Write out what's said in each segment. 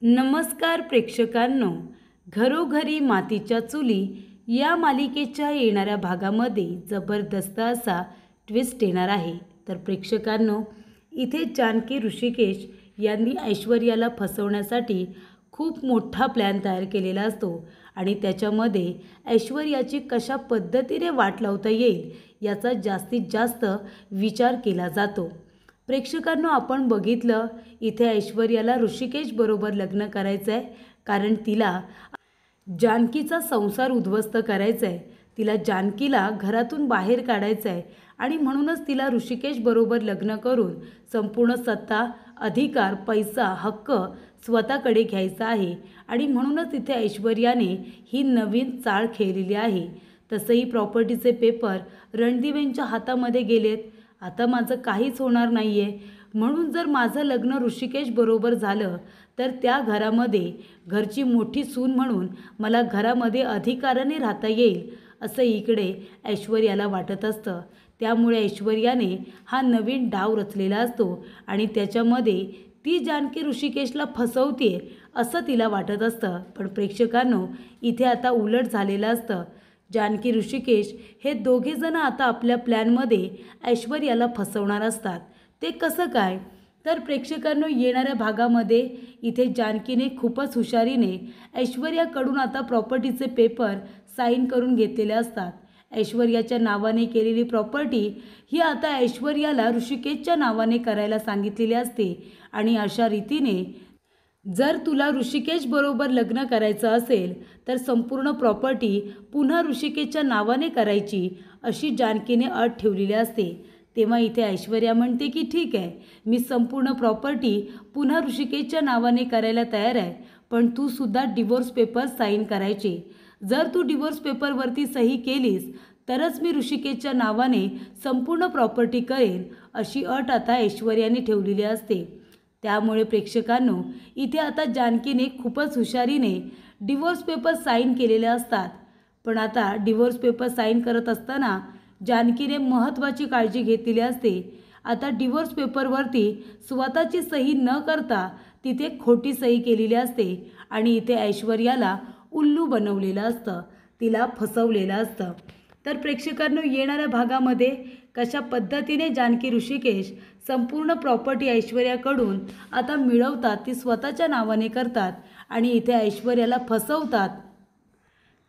नमस्कार प्रेक्षकांनो, घरोघरी मातीच्या चुली या मालिकेच्या येणाऱ्या भागामध्ये जबरदस्त असा ट्विस्ट येणार आहे। तर प्रेक्षकांनो, इथे जानकी ऋषिकेश यांनी ऐश्वर्याला फसवण्यासाठी खूप मोठा प्लॅन तयार केलेला असतो आणि त्याच्यामध्ये ऐश्वर्याची कशा पद्धतीने वाट लावता येईल याचा जास्तीत जास्त विचार केला जातो। प्रेक्षकांनो, आपण बघितलं इथे ऐश्वर्याला ऋषिकेश बरोबर लग्न करायचं आहे, कारण तिला जानकीचा संसार उद्ध्वस्त करायचा आहे, तिला जानकीला घरातून बाहेर काढायचं आहे आणि म्हणूनच तिला ऋषिकेश बरोबर लग्न करून संपूर्ण सत्ता, अधिकार, पैसा, हक्क स्वतःकडे घ्यायचा आहे आणि म्हणूनच इथे ऐश्वर्याने ही नवीन चाळ खेळलेली आहे। तसंही प्रॉपर्टीचे पेपर रणदिवेंच्या हातामध्ये गेलेत। आता माझं काहीच होणार नाही आहे, म्हणून जर माझं लग्न ऋषिकेश बरोबर झालं तर त्या घरामध्ये घरची मोठी सून म्हणून मला घरामध्ये अधिकाराने राहता येईल असं इकडे ऐश्वर्याला वाटत असतं। त्यामुळे ऐश्वर्याने हा नवीन डाव रचलेला असतो आणि त्याच्यामध्ये ती जानकी ऋषिकेशला फसवते असं तिला वाटत असतं। पण प्रेक्षकांनो, इथे आता उलट झालेलं असतं। जानकी ऋषिकेश हे दोघेजण आता आपल्या प्लॅनमध्ये ऐश्वर्याला फसवणार असतात। ते कसं काय? तर प्रेक्षकांनो, येणाऱ्या भागामध्ये इथे जानकीने खूपच हुशारीने ऐश्वर्याकडून आता प्रॉपर्टीचे पेपर साईन करून घेतलेले असतात। ऐश्वर्याच्या नावाने केलेली प्रॉपर्टी ही आता ऐश्वर्याला ऋषिकेशच्या नावाने करायला सांगितलेली असते आणि अशा रीतीने जर तुला ऋषिकेश बरोबर लग्न करायचं असेल तर संपूर्ण प्रॉपर्टी पुन्हा ऋषिकेशच्या नावाने करायची अशी जानकीने अट ठेवलेली असते। तेव्हा इथे ऐश्वर्या म्हणते की ठीक आहे, मी संपूर्ण प्रॉपर्टी पुन्हा ऋषिकेशच्या नावाने करायला तयार आहे, पण तू सुद्धा डिवोर्स पेपर साईन करायचे। जर तू डिवोर्स पेपरवरती सही केलीस तरच मी ऋषिकेशच्या नावाने संपूर्ण प्रॉपर्टी करेन अशी अट आता ऐश्वर्याने ठेवलेली असते। त्यामुळे प्रेक्षकांनो, इथे आता जानकीने खूपच हुशारीने डिवोर्स पेपर साईन केलेले असतात। पण आता डिवोर्स पेपर साईन करत असताना जानकीने महत्त्वाची काळजी घेतलेली असते। आता डिवोर्स पेपरवरती स्वतःची सही न करता तिथे खोटी सही केलेली असते आणि इथे ऐश्वर्याला उल्लू बनवलेलं असतं, तिला फसवलेलं असतं। तर प्रेक्षकांनो, येणाऱ्या भागामध्ये कशा पद्धतीने जानकी ऋषिकेश संपूर्ण प्रॉपर्टी ऐश्वर्याकडून आता मिळवतात, ती स्वतःच्या नावाने करतात आणि इथे ऐश्वर्याला फसवतात,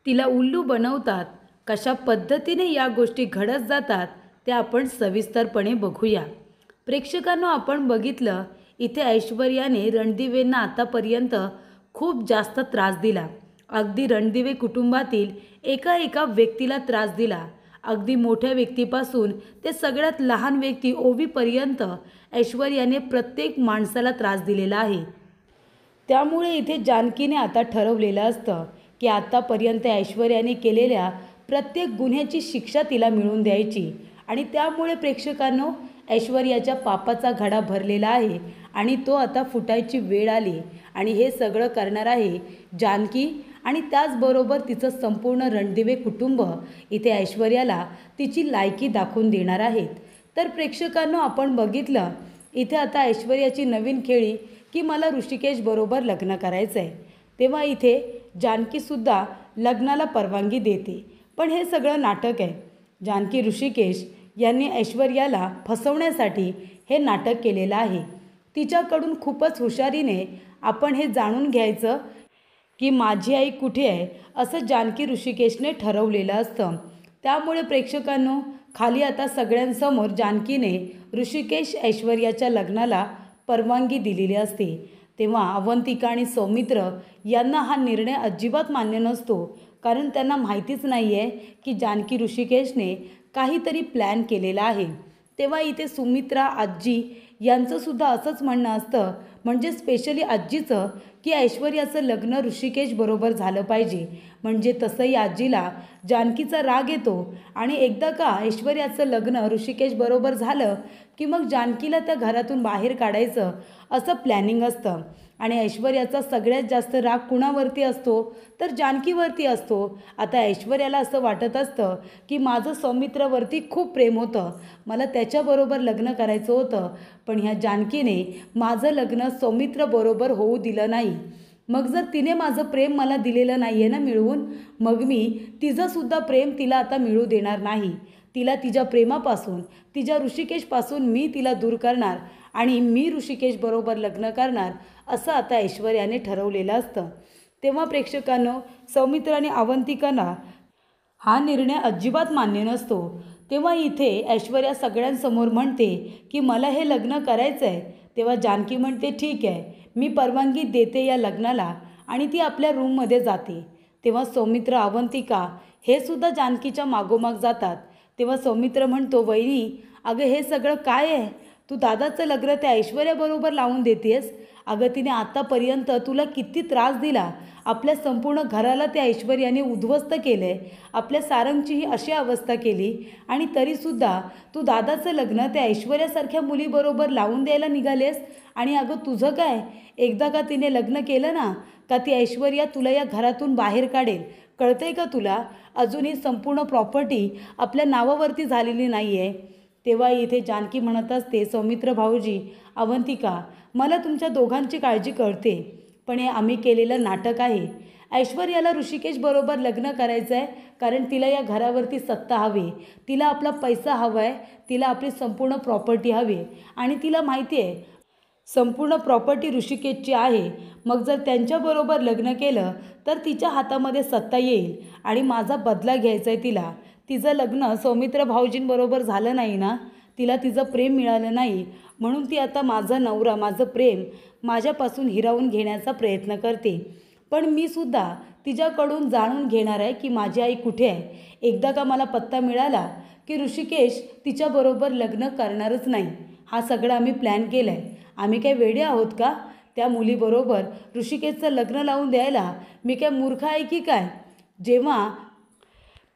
तिला उल्लू बनवतात, कशा पद्धतीने या गोष्टी घडत जातात ते आपण सविस्तरपणे बघूया। प्रेक्षकांनो, आपण बघितलं इथे ऐश्वर्याने रणदिवेंना आतापर्यंत खूप जास्त त्रास दिला। अगदी रणदिवे कुटुंबातील एका व्यक्तीला त्रास दिला। अगदी मोठ्या व्यक्तीपासून ते सगळ्यात लहान व्यक्ती ओवीपर्यंत ऐश्वर्याने प्रत्येक माणसाला त्रास दिलेला आहे। त्यामुळे इथे जानकीने आता ठरवलेलं असतं की आतापर्यंत ऐश्वर्याने केलेल्या प्रत्येक गुन्ह्याची शिक्षा तिला मिळवून द्यायची आणि त्यामुळे प्रेक्षकांनो, ऐश्वर्याच्या पापाचा घडा भरलेला आहे आणि तो आता फुटायची वेळ आली आणि हे सगळं करणार आहे जानकी आणि त्याचबरोबर तिचं संपूर्ण रणदिवे कुटुंब इथे ऐश्वर्याला तिची लायकी दाखवून देणार आहेत। तर प्रेक्षकांनो, आपण बघितलं इथे आता ऐश्वर्याची नवीन खेळी की मला ऋषिकेश बरोबर लग्न करायचं आहे। तेव्हा इथे जानकीसुद्धा लग्नाला परवानगी देते, पण हे सगळं नाटक आहे। जानकी ऋषिकेश यांनी ऐश्वर्याला फसवण्यासाठी हे नाटक केलेलं आहे। तिच्याकडून खूपच हुशारीने आपण हे जाणून घ्यायचं की माझी आई कुठे आहे असं जानकी ऋषिकेशने ठरवलेलं असतं। त्यामुळे प्रेक्षकांनो, खाली आता सगळ्यांसमोर जानकीने ऋषिकेश ऐश्वर्याच्या लग्नाला परवानगी दिलेली असते। तेव्हा अवंतिका आणि सौमित्र यांना हा निर्णय अजिबात मान्य नसतो, कारण त्यांना माहितीच नाही आहे की जानकी ऋषिकेशने काहीतरी प्लॅन केलेला आहे। तेव्हा इथे सुमित्रा आजी यांचंसुद्धा असंच म्हणणं असतं, म्हणजे स्पेशली आजीचं, की ऐश्वर्याचं लग्न ऋषिकेश बरोबर झालं पाहिजे। म्हणजे तसंही आजीला जानकीचा राग येतो आणि एकदा का ऐश्वर्याचं लग्न ऋषिकेश बरोबर झालं की मग जानकीला त्या घरातून बाहेर काढायचं असं प्लॅनिंग असतं। आणि ऐश्वर्याचा सगळ्यात जास्त राग कुणावरती असतो तर जानकीवरती असतो। आता ऐश्वर्याला असं वाटत असतं की माझं सौमित्रावरती खूप प्रेम होतं, मला त्याच्याबरोबर लग्न करायचं होतं, पण ह्या जानकीने माझं लग्न सौमित्रबरोबर होऊ दिलं नाही। मग जर तिने माझं प्रेम मला दिलेलं नाही आहे ना मिळवून, मग मी तिचंसुद्धा प्रेम तिला आता मिळू देणार नाही। तिला तिच्या प्रेमापासून, तिच्या ऋषिकेशपासून मी तिला दूर करणार आणि मी ऋषिकेशबरोबर लग्न करणार, असं आता ऐश्वर्याने ठरवलेलं असतं। तेव्हा प्रेक्षकांनो, सौमित्र आणि अवंतिकांना हा निर्णय अजिबात मान्य नसतो। तेव्हा इथे ऐश्वर्या सगळ्यांसमोर म्हणते की मला हे लग्न करायचं आहे। तेव्हा जानकी म्हणते ठीक आहे, मी परवानगी देते या लग्नाला, आणि ती आपल्या रूममध्ये जाते। तेव्हा सौमित्र, अवंतिका हे सुद्धा जानकीच्या मागोमाग जातात। तेव्हा सौमित्र म्हणतो, वहिनी अगं हे सगळं काय आहे? तू दादाचं लग्न त्या ऐश्वर्याबरोबर लावून देतेस। अगं तिने आत्तापर्यंत तुला किती त्रास दिला, आपल्या संपूर्ण घराला त्या ऐश्वर्याने उद्ध्वस्त केलं आहे, आपल्या सारंगचीही अशी अवस्था केली, आणि तरीसुद्धा तू दादाचं लग्न त्या ऐश्वर्यासारख्या मुलीबरोबर लावून द्यायला निघालेस। आणि अगं तुझं काय, एकदा का तिने लग्न केलं ना का ती ऐश्वर्या तुला या घरातून बाहेर काढेल, कळतंय का तुला? अजूनही संपूर्ण प्रॉपर्टी आपल्या नावावरती झालेली नाही आहे। तेव्हा इथे जानकी म्हणत असते, सौमित्र भाऊजी, अवंतिका, मला तुमच्या दोघांची काळजी कळते, पण हे आम्ही केलेलं नाटक आहे। ऐश्वर्याला ऋषिकेशबरोबर लग्न करायचं आहे कारण तिला या घरावरती सत्ता हवी, तिला आपला पैसा हवा आहे, तिला आपली संपूर्ण प्रॉपर्टी हवी, आणि तिला माहिती आहे संपूर्ण प्रॉपर्टी ऋषिकेशची आहे। मग जर त्यांच्याबरोबर लग्न केलं तर तिच्या हातामध्ये सत्ता येईल आणि माझा बदला घ्यायचा आहे तिला। तिचं लग्न सौमित्र भाऊजींबरोबर झालं नाही ना, तिला तिचं प्रेम मिळालं नाही, म्हणून ती आता माझा नवरा, माझं प्रेम माझ्यापासून हिरावून घेण्याचा प्रयत्न करते। पण मी सुद्धा तिच्याकडून जाणून घेणार आहे की माझी आई कुठे आहे। एकदा का मला पत्ता मिळाला की ऋषिकेश तिच्याबरोबर लग्न करणारच नाही। हा सगळा आम्ही प्लॅन केला आहे। आम्ही काय वेडे आहोत का त्या मुलीबरोबर ऋषिकेशचं लग्न लावून द्यायला? मी काय मूर्ख आहे की काय? जेव्हा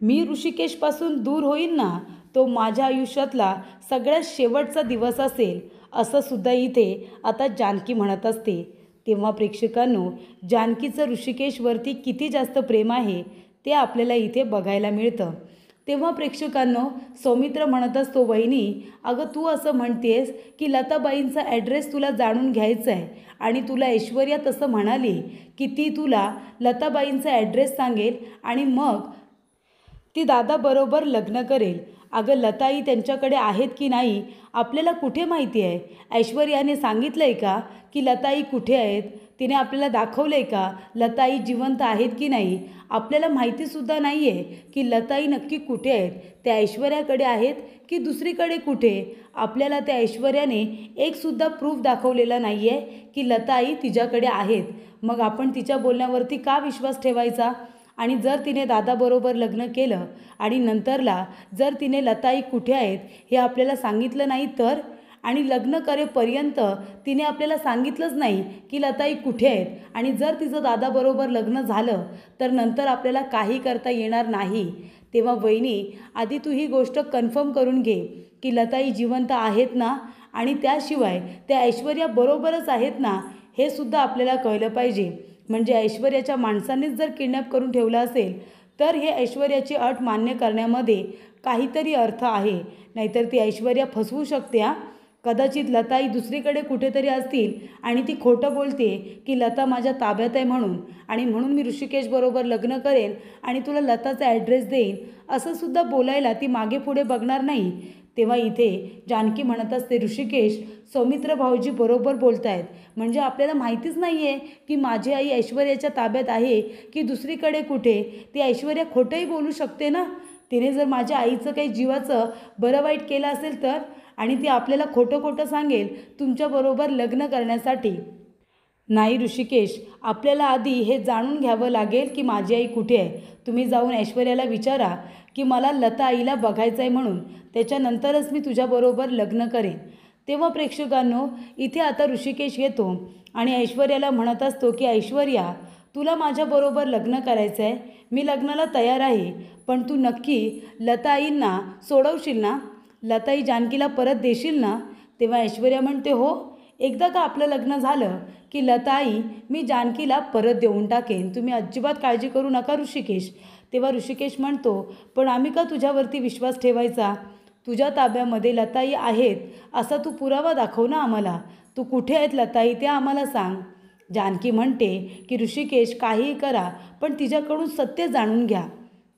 मी ऋषिकेशपासून दूर होईन ना, तो माझ्या आयुष्यातला सगळ्यात शेवटचा दिवस असेल, असं सुद्धा इथे आता जानकी म्हणत असते। तेव्हा प्रेक्षकांनो, जानकीचं ऋषिकेशवरती किती जास्त प्रेम आहे ते आपल्याला इथे बघायला मिळतं। तेव्हा प्रेक्षकांनो, सौमित्र म्हणत असतो, वहिनी अगं तू असं म्हणतेस की लताबाईंचा ॲड्रेस तुला जाणून घ्यायचा आहे, आणि तुला ऐश्वर्या तसं म्हणाली की ती तुला लताबाईंचा ॲड्रेस सांगेल आणि मग ती दादाबरोबर लग्न करेल। अगं लताई त्यांच्याकडे आहेत की नाही आपल्याला कुठे माहिती आहे? ऐश्वर्याने सांगितलं आहे का की लताई कुठे आहेत? तिने आपल्याला दाखवलं आहे का लताई जिवंत आहेत की नाही? आपल्याला माहितीसुद्धा नाही आहे की लताई नक्की कुठे आहेत, त्या ऐश्वर्याकडे आहेत की दुसरीकडे कुठे? आपल्याला त्या ऐश्वर्याने एकसुद्धा प्रूफ दाखवलेला नाही आहे की लताई तिच्याकडे आहेत। मग आपण तिच्या बोलण्यावरती का विश्वास ठेवायचा? आणि जर तिने दादाबरोबर लग्न केलं आणि नंतरला जर तिने लताई कुठे आहेत हे आपल्याला सांगितलं नाही तर, आणि लग्न करेपर्यंत तिने आपल्याला सांगितलंच नाही की लताई कुठे आहेत, आणि जर तिचं दादाबरोबर लग्न झालं तर नंतर आपल्याला काही करता येणार नाही। तेव्हा वहिनी आधी तू ही गोष्ट कन्फर्म करून घे की लताई जिवंत आहेत ना, आणि त्याशिवाय त्या ऐश्वर्या बरोबरच आहेत ना, हे सुद्धा आपल्याला कळलं पाहिजे। म्हणजे ऐश्वर्याच्या माणसांनीच जर किडनॅप करून ठेवलं असेल तर हे ऐश्वर्याची अट मान्य करण्यामध्ये काहीतरी अर्थ आहे, नाहीतर ती ऐश्वर्या फसवू शकते। कदाचित लताई दुसरीकडे कुठेतरी असतील आणि ती खोटं बोलते की लता माझ्या ताब्यात आहे म्हणून, आणि म्हणून मी ऋषिकेशबरोबर लग्न करेन आणि तुला लताचा ॲड्रेस देईन, असं सुद्धा बोलायला ती मागे पुढे बघणार नाही। तेव्हा इथे जानकी म्हणत असते, ऋषिकेश, सौमित्र भाऊजी बरोबर बोलत आहेत, म्हणजे आपल्याला माहितीच नाही आहे की माझी आई ऐश्वर्याच्या ताब्यात आहे की दुसरीकडे कुठे। ती ऐश्वर्या खोटंही बोलू शकते ना, तिने जर माझ्या आईचं काही जीवाचं बरं वाईट केलं असेल तर, आणि ती आपल्याला खोटं खोटं सांगेल तुमच्याबरोबर लग्न करण्यासाठी। नाही ऋषिकेश, आपल्याला आधी हे जाणून घ्यावं लागेल की माझी आई कुठे आहे। तुम्ही जाऊन ऐश्वर्याला विचारा की मला लता आईला बघायचं आहे म्हणून, त्याच्यानंतरच मी तुझ्याबरोबर लग्न करेन। तेव्हा प्रेक्षकांनो, इथे आता ऋषिकेश येतो आणि ऐश्वर्याला म्हणत असतो की ऐश्वर्या, तुला माझ्याबरोबर लग्न करायचं आहे, मी लग्नाला तयार आहे, पण तू नक्की लताईंना सोडवशील ना, लताई जानकीला परत देशील ना? तेव्हा ऐश्वर्या म्हणते, हो, एकदा का आपलं लग्न झालं की लताई मी जानकीला परत देऊन टाकेन, तुम्ही अजिबात काळजी करू नका ऋषिकेश. तेव्हा ऋषिकेश म्हणतो, पण आम्ही का तुझ्यावरती विश्वास ठेवायचा? तुझ्या ताब्यामध्ये लताई आहेत असा तू पुरावा दाखव ना आम्हाला. तू कुठे आहेत लताई ते आम्हाला सांग. जानकी म्हणते की ऋषिकेश काहीही करा पण तिच्याकडून सत्य जाणून घ्या.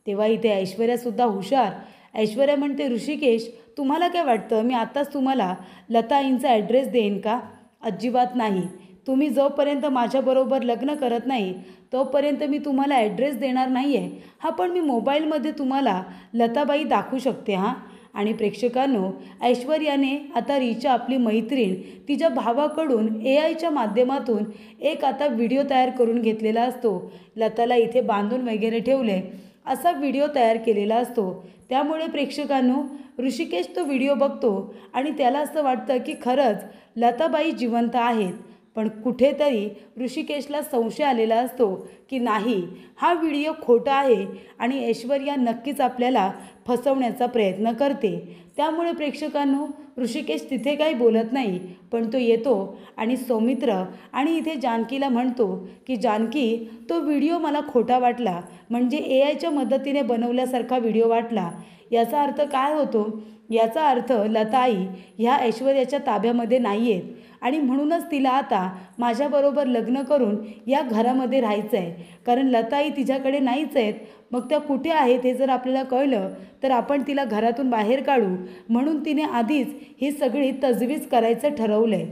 तेव्हा इथे ऐश्वर्यासुद्धा हुशार. ऐश्वर्या म्हणते, ऋषिकेश तुम्हाला काय वाटतं मी आत्ताच तुम्हाला लताईंचा ॲड्रेस देईन का? अजिबात नाही. तुम्ही जोपर्यंत माझ्याबरोबर लग्न करत नाही तोपर्यंत मी तुम्हाला ॲड्रेस देणार नाही आहे. हा पण मी मोबाईलमध्ये तुम्हाला लताबाई दाखवू शकते हां. आणि प्रेक्षकांनो, ऐश्वर्याने आता रिचा आपली मैत्रीण तिच्या भावाकडून AIच्या माध्यमातून एक आता व्हिडिओ तयार करून घेतलेला असतो. लताला इथे बांधून वगैरे ठेवले असा व्हिडिओ तयार केलेला असतो. त्यामुळे प्रेक्षकांनो, ऋषिकेश तो व्हिडिओ बघतो आणि त्याला असं वाटतं की खरंच लताबाई जिवंत आहेत. पण कुठेतरी ऋषिकेशला संशय आलेला असतो की नाही, हा व्हिडिओ खोटा आहे आणि ऐश्वर्या नक्कीच आपल्याला फसवण्याचा प्रयत्न करते. त्यामुळे प्रेक्षकांनो, ऋषिकेश तिथे काही बोलत नाही, पण तो येतो आणि सौमित्र आणि इथे जानकीला म्हणतो की जानकी, तो व्हिडिओ मला खोटा वाटला, म्हणजे AIच्या मदतीने बनवल्यासारखा व्हिडिओ वाटला. याचा अर्थ काय होतो? याचा अर्थ लताई ह्या ऐश्वर्याच्या ताब्यामध्ये नाही आहेत आणि म्हणूनच तिला आता माझ्याबरोबर लग्न करून या घरामध्ये राहायचं आहे. कारण लताई तिच्याकडे नाहीच आहेत. मग त्या कुठे आहेत हे जर आपल्याला कळलं तर आपण तिला घरातून बाहेर काढू, म्हणून तिने आधीच ही सगळी तजवीज करायचं ठरवलं आहे.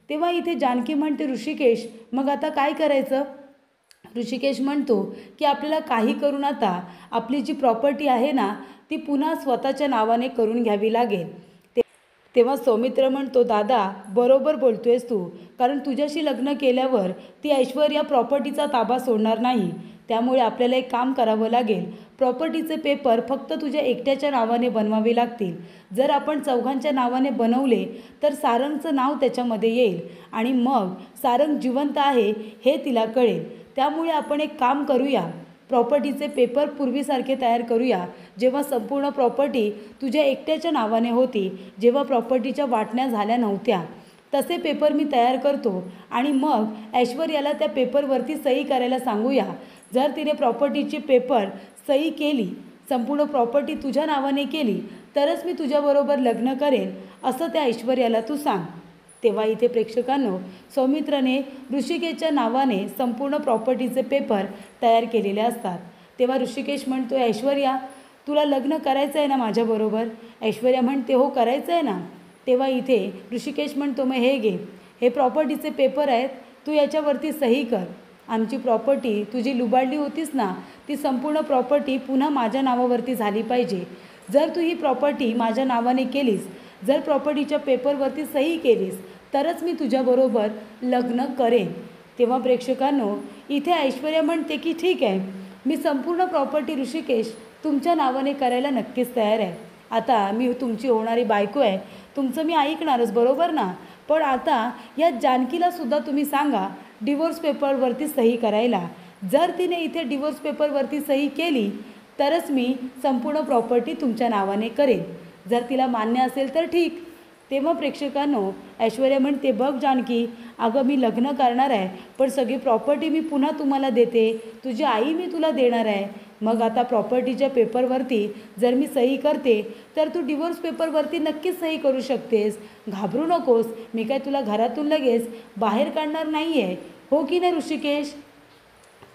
तेव्हा इथे जानकी म्हणते, ऋषिकेश मग आता काय करायचं? ऋषिकेश म्हणतो की आपल्याला काही करून आता आपली जी प्रॉपर्टी आहे ना ती पुन्हा स्वतःच्या नावाने करून घ्यावी लागेल. तेव्हा सौमित्र म्हणतो, दादा बरोबर बोलतोयस तू, कारण तुझ्याशी लग्न केल्यावर ती ऐश्वर्या प्रॉपर्टीचा ताबा सोडणार नाही. त्यामुळे आपल्याला एक काम करावं लागेल. प्रॉपर्टीचे पेपर फक्त तुझ्या एकट्याच्या नावाने बनवावे लागतील. जर आपण चौघांच्या नावाने बनवले तर सारंगचं नाव त्याच्यामध्ये येईल आणि मग सारंग जिवंत आहे हे तिला कळेल. त्यामुळे आपण एक काम करूया, प्रॉपर्टीचे पेपर पूर्वीसारखे तयार करूया. जेव्हा संपूर्ण प्रॉपर्टी तुझ्या एकट्याच्या नावाने होती, जेव्हा प्रॉपर्टीच्या वाटण्या झाल्या नव्हत्या, तसे पेपर मी तयार करतो आणि मग ऐश्वर्याला त्या पेपरवरती सही करायला सांगूया. जर तिने प्रॉपर्टीची पेपर सही केली, संपूर्ण प्रॉपर्टी तुझ्या नावाने केली, तरच मी तुझ्याबरोबर लग्न करेन असं त्या ऐश्वर्याला तू सांग. तेव्हा इथे प्रेक्षकांनो, सौमित्राने ऋषिकेशच्या नावाने संपूर्ण प्रॉपर्टीचे पेपर तयार केलेले असतात. तेव्हा ऋषिकेश म्हणतो, ऐश्वर्या तुला लग्न करायचं आहे ना माझ्याबरोबर? ऐश्वर्या म्हणते, हो करायचं आहे ना. तेव्हा इथे ऋषिकेश म्हणतो, मग हे घे, हे प्रॉपर्टीचे पेपर आहेत, तू याच्यावरती सही कर. आमची प्रॉपर्टी तुझी लुबाडली होतीस ना, ती संपूर्ण प्रॉपर्टी पुन्हा माझ्या नावावरती झाली पाहिजे. जर तू ही प्रॉपर्टी माझ्या नावाने केलीस, जर प्रॉपर्टीच्या पेपरवरती सही केलीस, तरच मी तुझ्याबरोबर लग्न करेन. तेव्हा प्रेक्षकांनो, इथे ऐश्वर्या म्हणते की ठीक आहे, मी संपूर्ण प्रॉपर्टी ऋषिकेश तुमच्या नावाने करायला नक्कीच तयार आहे. आता मी तुमची होणारी बायको आहे, तुमचं मी ऐकणारच, बरोबर ना? पण आता या जानकीलासुद्धा तुम्ही सांगा डिवोर्स पेपरवरती सही करायला. जर तिने इथे डिवोर्स पेपरवरती सही केली तरच मी संपूर्ण प्रॉपर्टी तुमच्या नावाने करेन. जर तिला मान्य असेल तर ठीक. तेव्हा प्रेक्षकांनो, ऐश्वर्या म्हणते, बघ जानकी, अगं मी लग्न करणार आहे, पण सगळी प्रॉपर्टी मी पुन्हा तुम्हाला देते, तुझी आई मी तुला देणार आहे. मग आता प्रॉपर्टीच्या पेपरवरती जर मी सही करते तर तू डिवोर्स पेपरवरती नक्कीच सही करू शकतेस. घाबरू नकोस, मी काय तुला घरातून लगेच बाहेर काढणार नाही आहे, हो की नाही ऋषिकेश?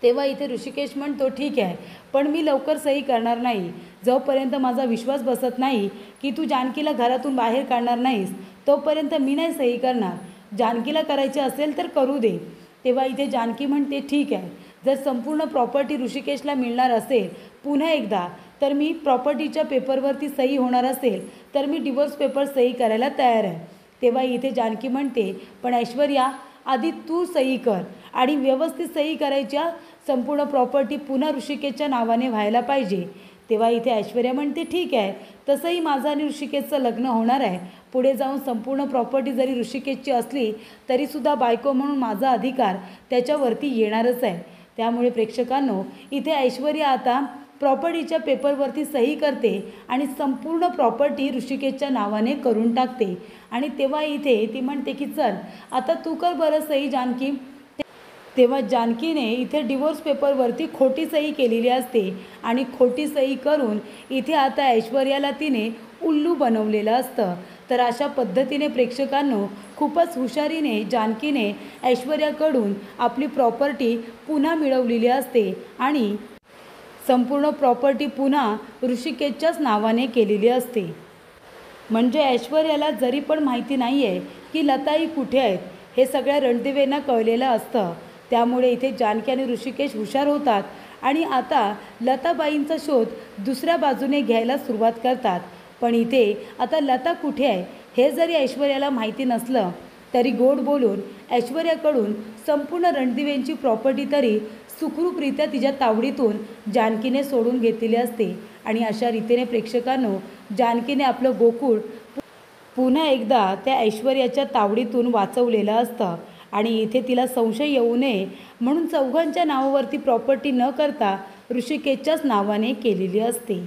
तेव्हा इथे ऋषिकेश म्हणतो, ठीक आहे, पण मी लवकर सही करणार नाही. जोपर्यंत माझा विश्वास बसत नाही की तू जानकीला घरातून बाहेर काढणार नाहीस, तोपर्यंत मी नाही सही करणार. जानकीला करायचे असेल तर करू दे. तेव्हा इथे जानकी म्हणते, ठीक आहे, जर संपूर्ण प्रॉपर्टी ऋषिकेशला मिळणार असेल पुन्हा एकदा, तर मी प्रॉपर्टीच्या पेपरवरती सही होणार असेल तर मी डिवोर्स पेपर सही करायला तयार आहे. तेव्हा इथे जानकी म्हणते, पण ऐश्वर्या आधी तू सही कर आणि व्यवस्थित सही करायच्या, संपूर्ण प्रॉपर्टी पुन्हा ऋषिकेशच्या नावाने व्हायला पाहिजे. तेव्हा इथे ऐश्वर्या म्हणते, ठीक आहे, तसंही माझं आणि ऋषिकेशचं लग्न होणार आहे. पुढे जाऊन संपूर्ण प्रॉपर्टी जरी ऋषिकेशची असली तरीसुद्धा बायको म्हणून माझा अधिकार त्याच्यावरती येणारच आहे. त्यामुळे प्रेक्षकांनो, इथे ऐश्वर्या आता प्रॉपर्टीच्या पेपरवरती सही करते आणि संपूर्ण प्रॉपर्टी ऋषिकेशच्या नावाने करून टाकते. आणि तेव्हा इथे ती म्हणते की चल आता तू कर बरं सही जानकी. तेव्हा जानकीने इथे डिवोर्स पेपरवरती खोटी सही केलेली असते आणि खोटी सही करून इथे आता ऐश्वर्याला तिने उल्लू बनवलेलं असतं. तर अशा पद्धतीने प्रेक्षकांनो खूपच हुशारीने जानकीने ऐश्वर्याकडून आपली प्रॉपर्टी पुन्हा मिळवलेली असते आणि संपूर्ण प्रॉपर्टी पुन्हा ऋषिकेशच्याच नावाने केलेली असते. म्हणजे ऐश्वर्याला जरी पण माहिती नाही आहे की लताई कुठे आहेत, हे सगळ्या रणदिवेंना कळलेलं असतं. त्यामुळे इथे जानकी आणि ऋषिकेश हुशार होतात आणि आता लताबाईंचा शोध दुसऱ्या बाजूने घ्यायला सुरुवात करतात. पण इथे आता लता कुठे आहे हे जरी ऐश्वर्याला माहिती नसलं तरी गोड बोलून ऐश्वर्याकडून संपूर्ण रणदिवेंची प्रॉपर्टी तरी सुखरूपरित्या तिच्या तावडीतून जानकीने सोडून घेतलेली असते. आणि अशा रीतीने प्रेक्षकांनो जानकीने आपलं गोकुळ पुन्हा एकदा त्या ऐश्वर्याच्या तावडीतून वाचवलेलं असतं आणि इथे तिला संशय येऊ नये म्हणून चौघांच्या नावावरती प्रॉपर्टी न करता ऋषिकेशच्याच नावाने केलेली असते.